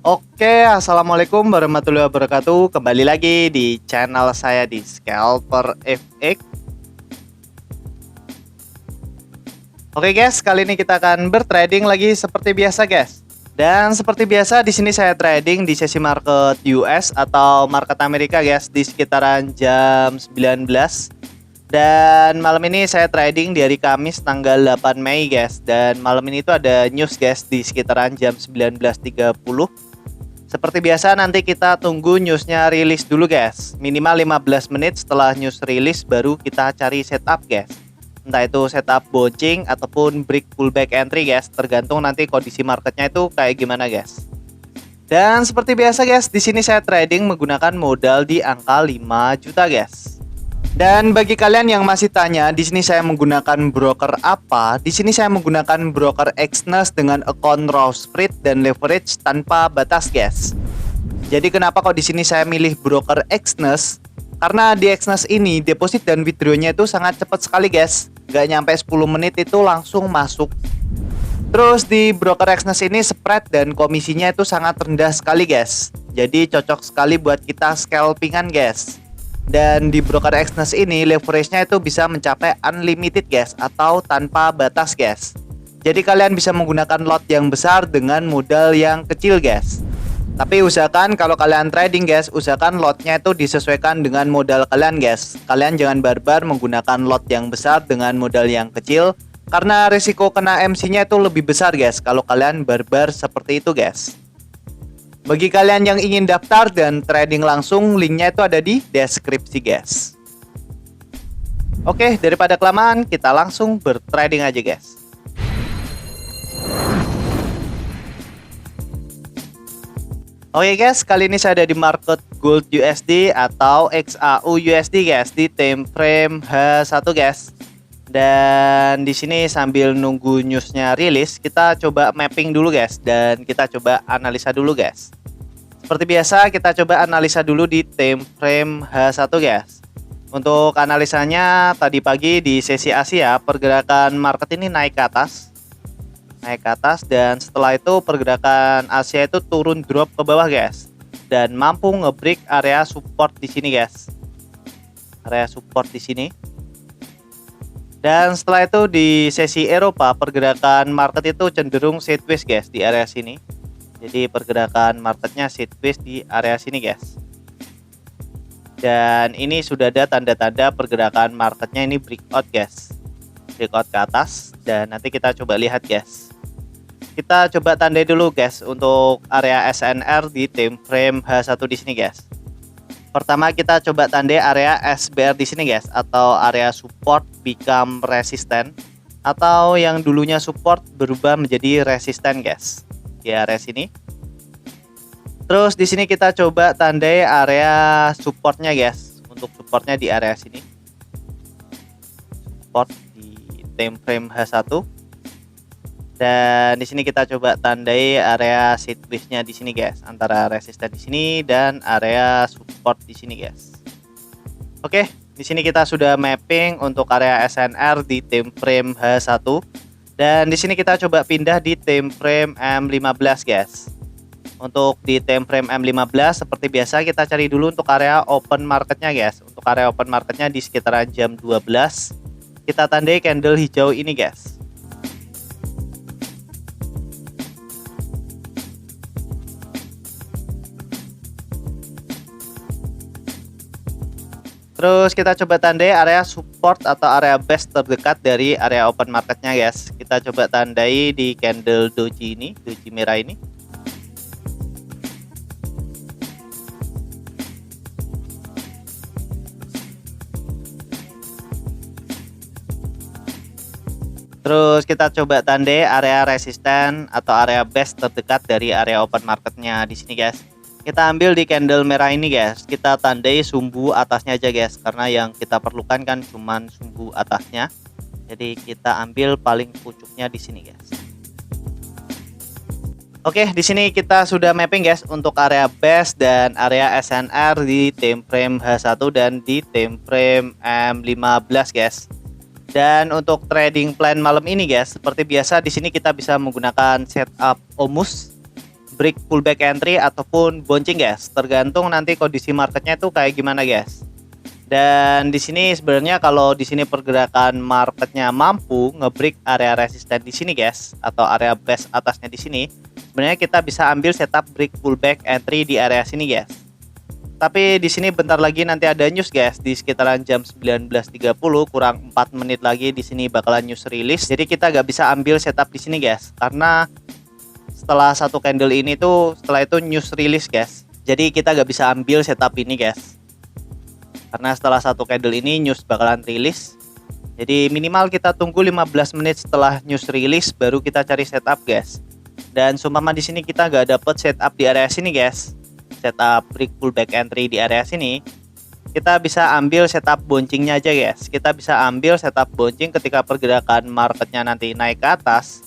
Oke, assalamualaikum warahmatullahi wabarakatuh. Kembali lagi di channel saya di Scalper FX. Oke guys, kali ini kita akan bertrading lagi seperti biasa guys. Dan seperti biasa di sini saya trading di sesi market US atau market Amerika guys di sekitaran jam 19. Dan malam ini saya trading di hari Kamis tanggal 8 Mei guys. Dan malam ini itu ada news guys di sekitaran jam 19.30. Seperti biasa nanti kita tunggu newsnya rilis dulu guys. Minimal 15 menit setelah news rilis baru kita cari setup guys. Entah itu setup bouncing ataupun break pullback entry guys. Tergantung nanti kondisi marketnya itu kayak gimana guys. Dan seperti biasa guys, di sini saya trading menggunakan modal di angka 5 juta guys. Dan bagi kalian yang masih tanya, di sini saya menggunakan broker apa? Di sini saya menggunakan broker Exness dengan account raw spread dan leverage tanpa batas, guys. Jadi kenapa kok di sini saya milih broker Exness? Karena di Exness ini deposit dan withdrawnya itu sangat cepat sekali, guys. Nggak nyampe 10 menit itu langsung masuk. Terus di broker Exness ini spread dan komisinya itu sangat rendah sekali, guys. Jadi cocok sekali buat kita scalpingan, guys. Dan di broker Exness ini leverage-nya itu bisa mencapai unlimited guys atau tanpa batas guys. Jadi kalian bisa menggunakan lot yang besar dengan modal yang kecil guys. Tapi usahakan kalau kalian trading guys, usahakan lotnya itu disesuaikan dengan modal kalian guys. Kalian jangan barbar menggunakan lot yang besar dengan modal yang kecil, karena risiko kena MC-nya itu lebih besar guys kalau kalian barbar seperti itu guys. Bagi kalian yang ingin daftar dan trading langsung, linknya itu ada di deskripsi guys. Oke, daripada kelamaan, kita langsung bertrading aja guys. Oke guys, kali ini saya ada di market gold USD atau XAU USD guys di time frame H1 guys. Dan di sini sambil nunggu newsnya rilis, kita coba mapping dulu guys dan kita coba analisa dulu guys. Seperti biasa kita coba analisa dulu di time frame H1 guys. Untuk analisanya tadi pagi di sesi Asia pergerakan market ini naik ke atas. Dan setelah itu pergerakan Asia itu turun drop ke bawah guys. Dan mampu ngebreak area support di sini guys. Area support di sini. Dan setelah itu di sesi Eropa pergerakan market itu cenderung sideways guys di area sini. Jadi pergerakan marketnya sideways di area sini guys. Dan ini sudah ada tanda-tanda pergerakan marketnya ini breakout guys. Breakout ke atas dan nanti kita coba lihat guys. Kita coba tandai dulu guys untuk area SNR di time frame H1 di sini guys. Pertama kita coba tandai area SBR di sini guys atau area support become resistant atau yang dulunya support berubah menjadi resistant guys. Di area sini. Terus di sini kita coba tandai area supportnya guys. Untuk supportnya di area sini. Support di time frame H1. Dan di sini kita coba tandai area sideways-nya di sini guys, antara resisten di sini dan area support di sini guys. Oke, di sini kita sudah mapping untuk area SNR di time frame H1. Dan di sini kita coba pindah di time frame M15 guys. Untuk di time frame M15 seperti biasa kita cari dulu untuk area open marketnya guys. Untuk area open marketnya di sekitaran jam 12. Kita tandai candle hijau ini guys. Terus kita coba tandai area support atau area base terdekat dari area open marketnya guys. Kita coba tandai di candle doji ini, doji merah ini. Terus kita coba tandai area resisten atau area base terdekat dari area open marketnya di sini guys. Kita ambil di candle merah ini guys. Kita tandai sumbu atasnya aja guys, karena yang kita perlukan kan cuman sumbu atasnya. Jadi kita ambil paling pucuknya di sini guys. Oke, di sini kita sudah mapping guys untuk area base dan area SNR di time frame H1 dan di time frame M15 guys. Dan untuk trading plan malam ini guys, seperti biasa di sini kita bisa menggunakan setup OMUS break pullback entry ataupun bouncing guys. Tergantung nanti kondisi marketnya itu kayak gimana guys. Dan di sini sebenarnya kalau di sini pergerakan marketnya mampu ngebreak area resisten di sini guys, atau area base atasnya di sini, sebenarnya kita bisa ambil setup break pullback entry di area sini guys. Tapi di sini bentar lagi nanti ada news guys, di sekitaran jam 19.30 kurang 4 menit lagi di sini bakalan news release. Jadi kita gak bisa ambil setup di sini guys, karena setelah satu candle ini tuh setelah itu news release guys. Jadi kita gak bisa ambil setup ini guys, karena setelah satu candle ini news bakalan rilis. Jadi minimal kita tunggu 15 menit setelah news rilis baru kita cari setup guys. Dan seumpama di sini kita nggak dapet setup di area sini guys, setup break pullback entry di area sini, kita bisa ambil setup bouncingnya aja guys. Kita bisa ambil setup bouncing ketika pergerakan marketnya nanti naik ke atas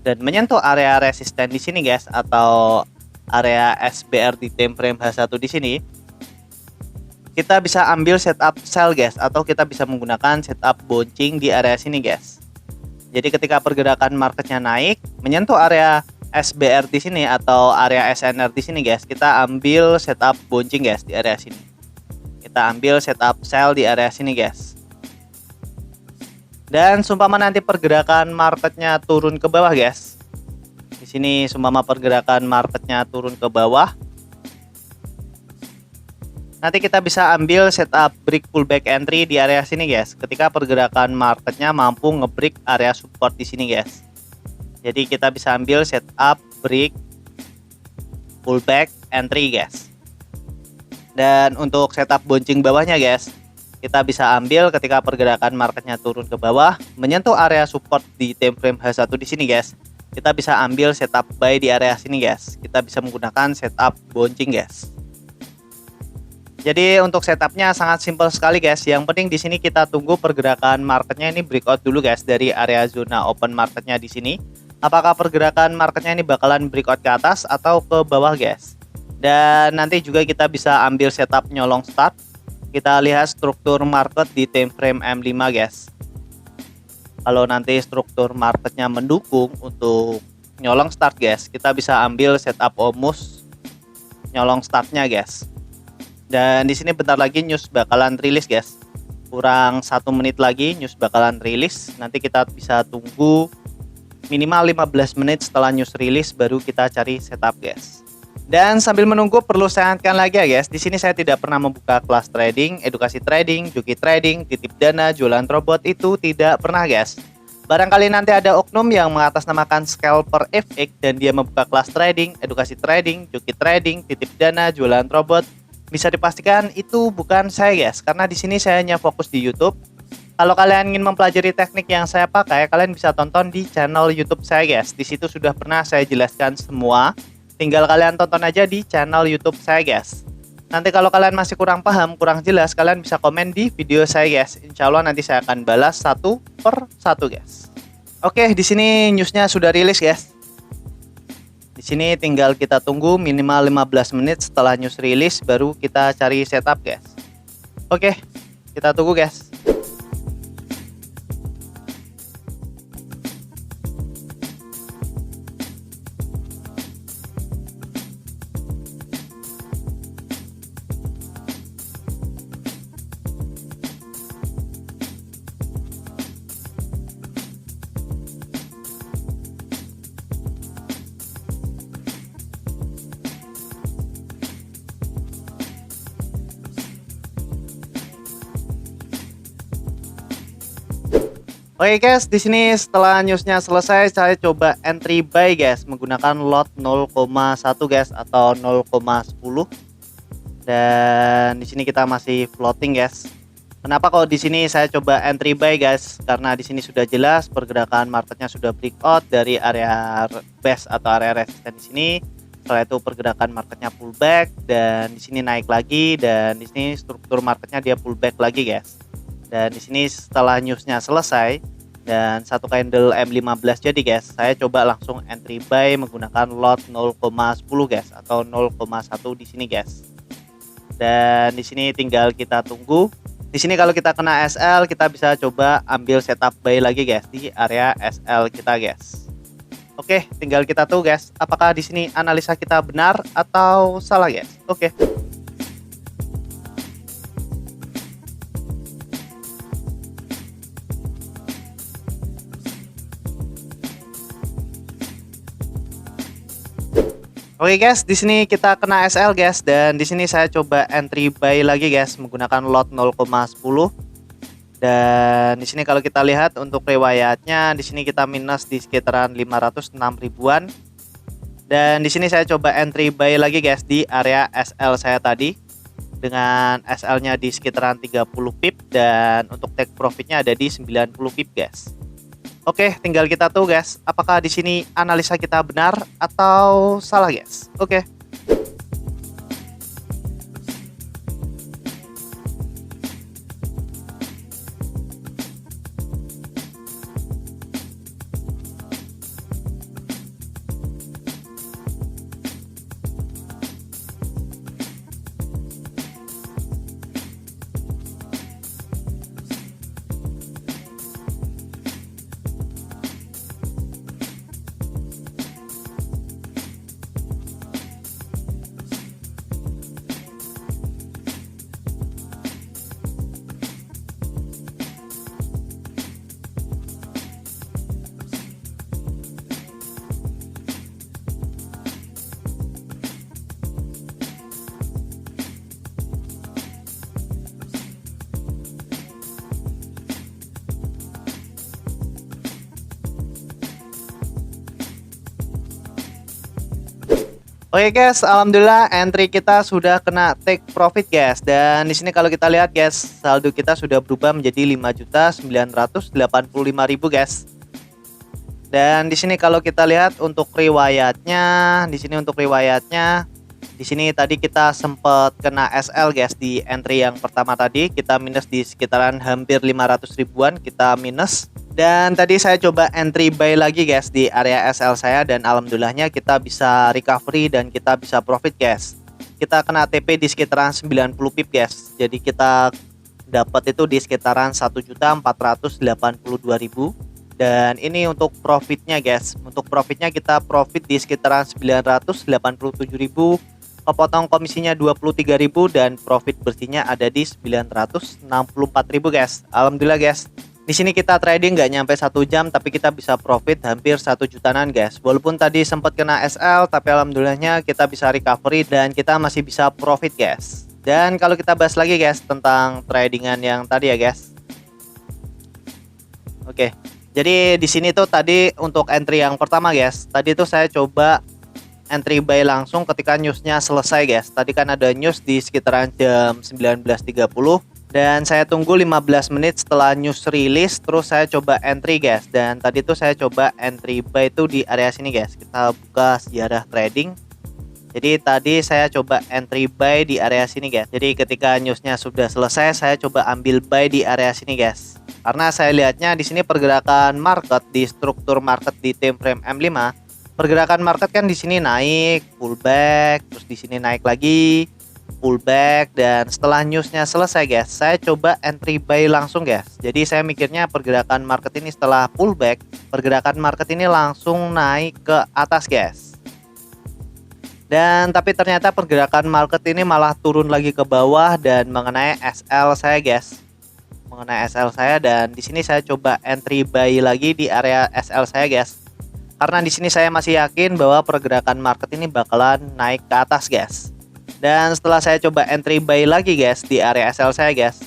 dan menyentuh area resisten di sini guys, atau area SBR di time frame H1 di sini. Kita bisa ambil setup sell guys, atau kita bisa menggunakan setup bouncing di area sini guys. Jadi ketika pergerakan marketnya naik menyentuh area SBR di sini atau area SNR di sini guys, kita ambil setup bouncing guys di area sini. Kita ambil setup sell di area sini guys. Dan sumpama nanti pergerakan marketnya turun ke bawah guys. Di sini sumpama pergerakan marketnya turun ke bawah, nanti kita bisa ambil setup break pullback entry di area sini guys, ketika pergerakan marketnya mampu ngebreak area support di sini guys. Jadi kita bisa ambil setup break pullback entry guys. Dan untuk setup bouncing bawahnya guys, kita bisa ambil ketika pergerakan marketnya turun ke bawah menyentuh area support di time frame H1 di sini guys. Kita bisa ambil setup buy di area sini guys. Kita bisa menggunakan setup bouncing guys. Jadi untuk setupnya sangat simpel sekali guys. Yang penting di sini kita tunggu pergerakan marketnya ini breakout dulu guys dari area zona open marketnya di sini. Apakah pergerakan marketnya ini bakalan breakout ke atas atau ke bawah guys. Dan nanti juga kita bisa ambil setup nyolong start. Kita lihat struktur market di time frame M5 guys. Kalau nanti struktur marketnya mendukung untuk nyolong start guys, kita bisa ambil setup omus nyolong startnya guys. Dan di sini bentar lagi news bakalan rilis guys. Kurang 1 menit lagi news bakalan rilis. Nanti kita bisa tunggu minimal 15 menit setelah news rilis baru kita cari setup guys. Dan sambil menunggu perlu saya ingatkan lagi ya guys, di sini saya tidak pernah membuka kelas trading, edukasi trading, joki trading, titip dana, jualan robot, itu tidak pernah guys. Barangkali nanti ada oknum yang mengatasnamakan scalper FX dan dia membuka kelas trading, edukasi trading, joki trading, titip dana, jualan robot, bisa dipastikan itu bukan saya guys, karena di sini saya hanya fokus di YouTube. Kalau kalian ingin mempelajari teknik yang saya pakai, kalian bisa tonton di channel YouTube saya guys. Di situ sudah pernah saya jelaskan semua. Tinggal kalian tonton aja di channel YouTube saya guys. Nanti kalau kalian masih kurang paham, kurang jelas, kalian bisa komen di video saya guys. Insya Allah nanti saya akan balas satu per satu guys. Oke, di sini newsnya sudah rilis guys. Di sini tinggal kita tunggu minimal 15 menit setelah news rilis baru kita cari setup guys. Oke, kita tunggu guys. Oke guys, di sini setelah newsnya selesai, saya coba entry buy guys menggunakan lot 0,1 guys atau 0,10. Dan di sini kita masih floating guys. Kenapa kalau di sini saya coba entry buy guys? Karena di sini sudah jelas pergerakan marketnya sudah breakout dari area base atau area resisten di sini. Setelah itu pergerakan marketnya pullback dan di sini naik lagi, dan di sini struktur marketnya dia pullback lagi guys. Dan di sini setelah newsnya selesai dan satu candle M15 jadi guys, saya coba langsung entry buy menggunakan lot 0,10 guys atau 0,1 di sini guys. Dan di sini tinggal kita tunggu. Di sini kalau kita kena SL, kita bisa coba ambil setup buy lagi guys di area SL kita guys. Oke, tinggal kita tahu guys, apakah di sini analisa kita benar atau salah guys. Oke. Oke guys, di sini kita kena SL guys, dan di sini saya coba entry buy lagi guys menggunakan lot 0,10. Dan di sini kalau kita lihat untuk riwayatnya, di sini kita minus di sekitaran 506 ribuan. Dan di sini saya coba entry buy lagi guys di area SL saya tadi dengan SL-nya di sekitaran 30 pip, dan untuk take profitnya ada di 90 pip guys. Oke, tinggal kita tahu guys, apakah di sini analisa kita benar atau salah guys. Oke. Oke guys, alhamdulillah entry kita sudah kena take profit guys. Dan di sini kalau kita lihat guys, saldo kita sudah berubah menjadi 5.985.000 guys. Dan di sini kalau kita lihat untuk riwayatnya, di sini tadi kita sempat kena SL guys di entry yang pertama tadi, kita minus di sekitaran hampir 500 ribuan, kita minus. Dan tadi saya coba entry buy lagi guys di area SL saya, dan alhamdulillahnya kita bisa recovery dan kita bisa profit guys. Kita kena TP di sekitaran 90 pip guys. Jadi kita dapat itu di sekitaran 1.482.000. Dan ini untuk profitnya guys. Untuk profitnya kita profit di sekitaran 987.000, kepotong komisinya 23.000, dan profit bersihnya ada di 964.000 guys. Alhamdulillah guys. Di sini kita trading nggak nyampe 1 jam, tapi kita bisa profit hampir 1 jutaan guys. Walaupun tadi sempat kena SL, tapi alhamdulillahnya kita bisa recovery dan kita masih bisa profit guys. Dan kalau kita bahas lagi guys tentang tradingan yang tadi ya guys. Oke. Jadi di sini tuh tadi untuk entry yang pertama guys. Tadi tuh saya coba entry buy langsung ketika newsnya selesai guys. Tadi kan ada news di sekitaran jam 19.30. Dan saya tunggu 15 menit setelah news rilis, terus saya coba entry guys. Dan tadi tuh saya coba entry buy itu di area sini guys. Kita buka sejarah trading. Jadi tadi saya coba entry buy di area sini guys. Jadi ketika newsnya sudah selesai, saya coba ambil buy di area sini guys. Karena saya lihatnya di sini pergerakan market di struktur market di time frame M5, pergerakan market kan di sini naik, pullback, terus di sini naik lagi, pullback, dan setelah newsnya selesai guys, saya coba entry buy langsung guys. Jadi saya mikirnya pergerakan market ini setelah pullback, pergerakan market ini langsung naik ke atas guys. Dan tapi ternyata pergerakan market ini malah turun lagi ke bawah dan mengenai SL saya guys. Mengenai SL saya, dan di sini saya coba entry buy lagi di area SL saya guys. Karena di sini saya masih yakin bahwa pergerakan market ini bakalan naik ke atas guys. Dan setelah saya coba entry buy lagi guys di area SL saya guys,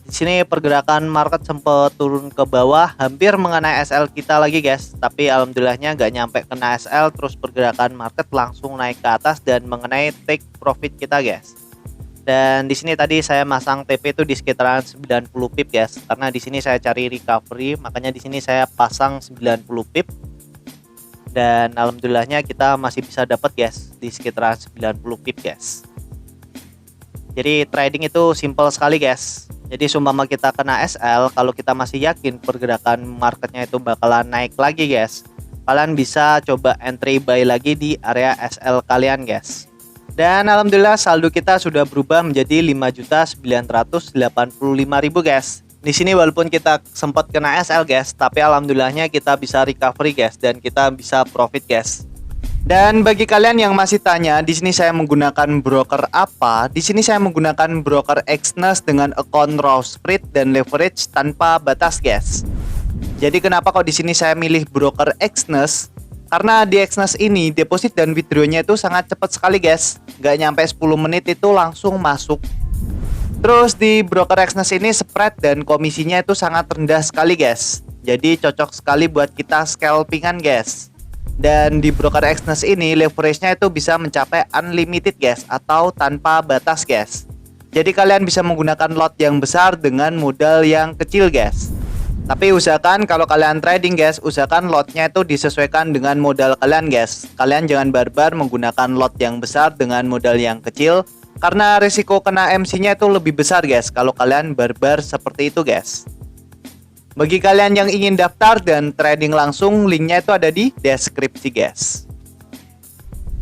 di sini pergerakan market sempat turun ke bawah hampir mengenai SL kita lagi guys. Tapi alhamdulillahnya nggak nyampe kena SL, terus pergerakan market langsung naik ke atas dan mengenai take profit kita guys. Dan di sini tadi saya masang TP itu di sekitaran 90 pip guys. Karena di sini saya cari recovery, makanya di sini saya pasang 90 pip. Dan alhamdulillahnya kita masih bisa dapat guys di sekitaran 90 pip guys. Jadi trading itu simple sekali guys. Jadi seumpama kita kena SL, kalau kita masih yakin pergerakan marketnya itu bakalan naik lagi guys, kalian bisa coba entry buy lagi di area SL kalian guys. Dan alhamdulillah saldo kita sudah berubah menjadi 5.985.000 guys. Di sini walaupun kita sempat kena SL guys, tapi alhamdulillahnya kita bisa recovery guys dan kita bisa profit guys. Dan bagi kalian yang masih tanya, di sini saya menggunakan broker apa? Di sini saya menggunakan broker Exness dengan account raw spread dan leverage tanpa batas guys. Jadi kenapa kok di sini saya milih broker Exness? Karena di Exness ini deposit dan withdrawnya itu sangat cepat sekali guys. Nggak nyampe 10 menit itu langsung masuk. Terus di broker Exness ini spread dan komisinya itu sangat rendah sekali guys. Jadi cocok sekali buat kita scalpingan guys. Dan di broker Exness ini leverage-nya itu bisa mencapai unlimited guys, atau tanpa batas guys. Jadi kalian bisa menggunakan lot yang besar dengan modal yang kecil guys. Tapi usahakan kalau kalian trading guys, usahakan lotnya itu disesuaikan dengan modal kalian guys. Kalian jangan barbar menggunakan lot yang besar dengan modal yang kecil, karena risiko kena MC-nya itu lebih besar guys kalau kalian barbar seperti itu guys. Bagi kalian yang ingin daftar dan trading langsung, linknya itu ada di deskripsi guys.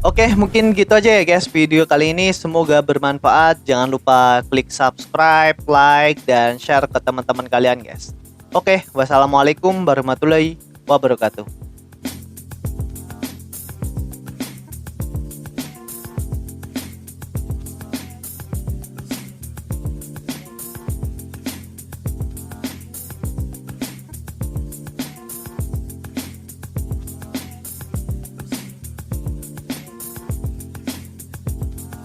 Oke, mungkin gitu aja ya guys video kali ini. Semoga bermanfaat. Jangan lupa klik subscribe, like, dan share ke teman-teman kalian guys. Oke, wassalamualaikum warahmatullahi wabarakatuh.